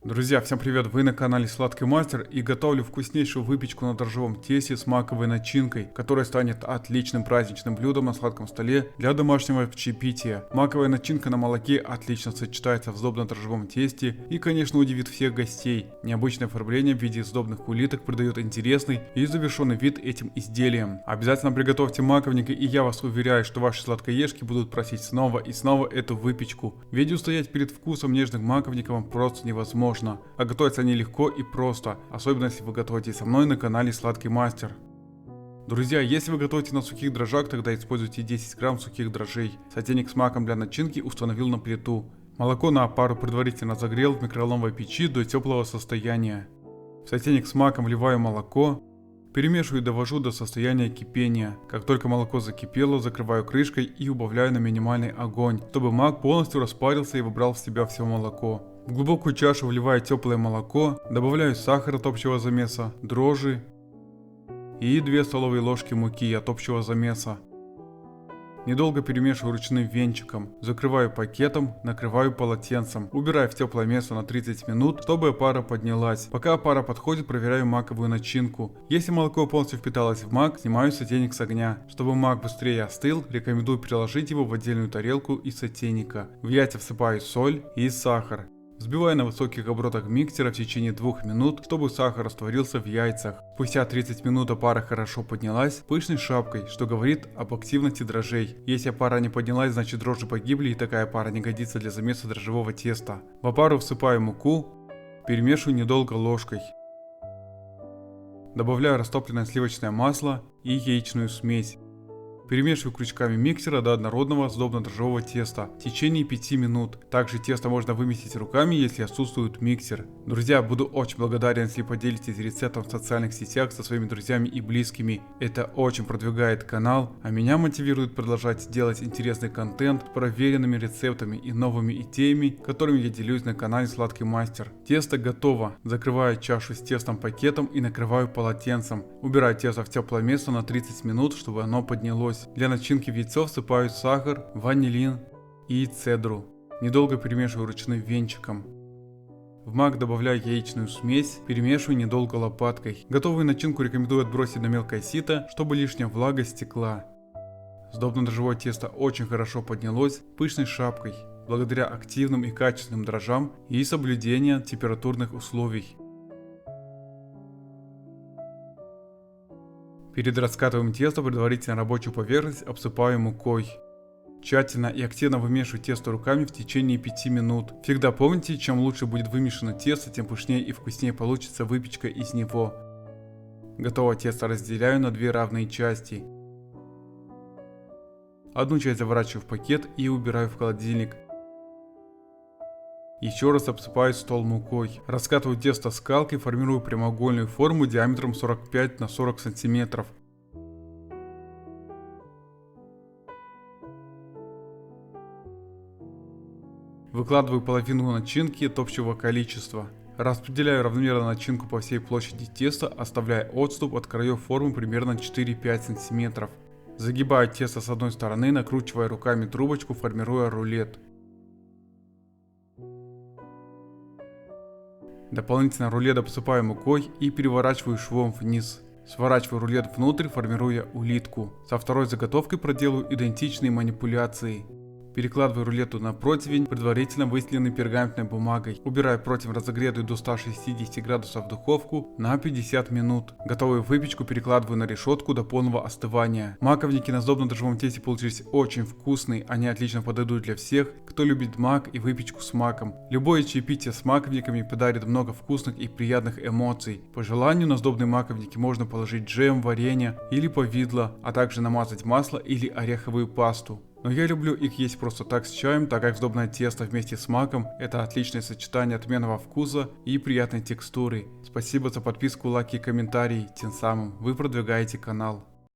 Друзья, всем привет! Вы на канале Сладкий Мастер и готовлю вкуснейшую выпечку на дрожжевом тесте с маковой начинкой, которая станет отличным праздничным блюдом на сладком столе для домашнего чаепития. Маковая начинка на молоке отлично сочетается в сдобно-дрожжевом тесте и, конечно, удивит всех гостей. Необычное оформление в виде сдобных улиток придает интересный и завершенный вид этим изделиям. Обязательно приготовьте маковника, и я вас уверяю, что ваши сладкоежки будут просить снова и снова эту выпечку. Ведь устоять перед вкусом нежных маковников вам просто невозможно. А готовятся они легко и просто, особенно если вы готовите со мной на канале Сладкий Мастер. Друзья, если вы готовите на сухих дрожжах, тогда используйте 10 грамм сухих дрожжей. Сотейник с маком для начинки установил на плиту. Молоко на опару предварительно загрел в микроволновой печи до теплого состояния. В сотейник с маком вливаю молоко. Перемешиваю и довожу до состояния кипения. Как только молоко закипело, закрываю крышкой и убавляю на минимальный огонь, чтобы мак полностью распарился и вобрал в себя все молоко. В глубокую чашу вливаю теплое молоко, добавляю сахар от общего замеса, дрожжи и 2 столовые ложки муки от общего замеса. Недолго перемешиваю ручным венчиком, закрываю пакетом, накрываю полотенцем, убираю в теплое место на 30 минут, чтобы опара поднялась. Пока опара подходит, проверяю маковую начинку. Если молоко полностью впиталось в мак, снимаю сотейник с огня. Чтобы мак быстрее остыл, рекомендую переложить его в отдельную тарелку из сотейника. В яйца всыпаю соль и сахар. Взбиваю на высоких оборотах миксера в течение 2 минут, чтобы сахар растворился в яйцах. Спустя 30 минут опара хорошо поднялась пышной шапкой, что говорит об активности дрожжей. Если опара не поднялась, значит дрожжи погибли, и такая опара не годится для замеса дрожжевого теста. В опару всыпаю муку, перемешиваю недолго ложкой. Добавляю растопленное сливочное масло и яичную смесь. Перемешиваю крючками миксера до однородного сдобно-дрожжевого теста в течение 5 минут. Также тесто можно вымесить руками, если отсутствует миксер. Друзья, буду очень благодарен, если поделитесь рецептом в социальных сетях со своими друзьями и близкими. Это очень продвигает канал, а меня мотивирует продолжать делать интересный контент с проверенными рецептами и новыми идеями, которыми я делюсь на канале Сладкий Мастер. Тесто готово. Закрываю чашу с тестом пакетом и накрываю полотенцем. Убираю тесто в теплое место на 30 минут, чтобы оно поднялось. Для начинки в яйцо всыпаю сахар, ванилин и цедру. Недолго перемешиваю ручным венчиком. В мак добавляю яичную смесь, перемешиваю недолго лопаткой. Готовую начинку рекомендую отбросить на мелкое сито, чтобы лишняя влага стекла. Сдобно-дрожжевое тесто очень хорошо поднялось пышной шапкой, благодаря активным и качественным дрожжам и соблюдению температурных условий. Перед раскатыванием теста предварительно рабочую поверхность обсыпаю мукой. Тщательно и активно вымешиваю тесто руками в течение 5 минут. Всегда помните, чем лучше будет вымешано тесто, тем пышнее и вкуснее получится выпечка из него. Готовое тесто разделяю на 2 равные части. Одну часть заворачиваю в пакет и убираю в холодильник. Еще раз обсыпаю стол мукой. Раскатываю тесто скалкой, формирую прямоугольную форму диаметром 45 на 40 сантиметров. Выкладываю половину начинки от общего количества. Распределяю равномерно начинку по всей площади теста, оставляя отступ от краев формы примерно 4-5 сантиметров. Загибаю тесто с одной стороны, накручивая руками трубочку, формируя рулет. Дополнительно рулет обсыпаю мукой и переворачиваю швом вниз. Сворачиваю рулет внутрь, формируя улитку. Со второй заготовкой проделаю идентичные манипуляции. Перекладываю рулету на противень, предварительно выстеленный пергаментной бумагой. Убираю противень разогретую до 160 градусов в духовку на 50 минут. Готовую выпечку перекладываю на решетку до полного остывания. Маковники на сдобно-дрожжевом тесте получились очень вкусные, они отлично подойдут для всех, кто любит мак и выпечку с маком. Любое чаепитие с маковниками подарит много вкусных и приятных эмоций. По желанию на сдобные маковники можно положить джем, варенье или повидло, а также намазать масло или ореховую пасту. Но я люблю их есть просто так с чаем, так как сдобное тесто вместе с маком – это отличное сочетание отменного вкуса и приятной текстуры. Спасибо за подписку, лайки и комментарии, тем самым вы продвигаете канал.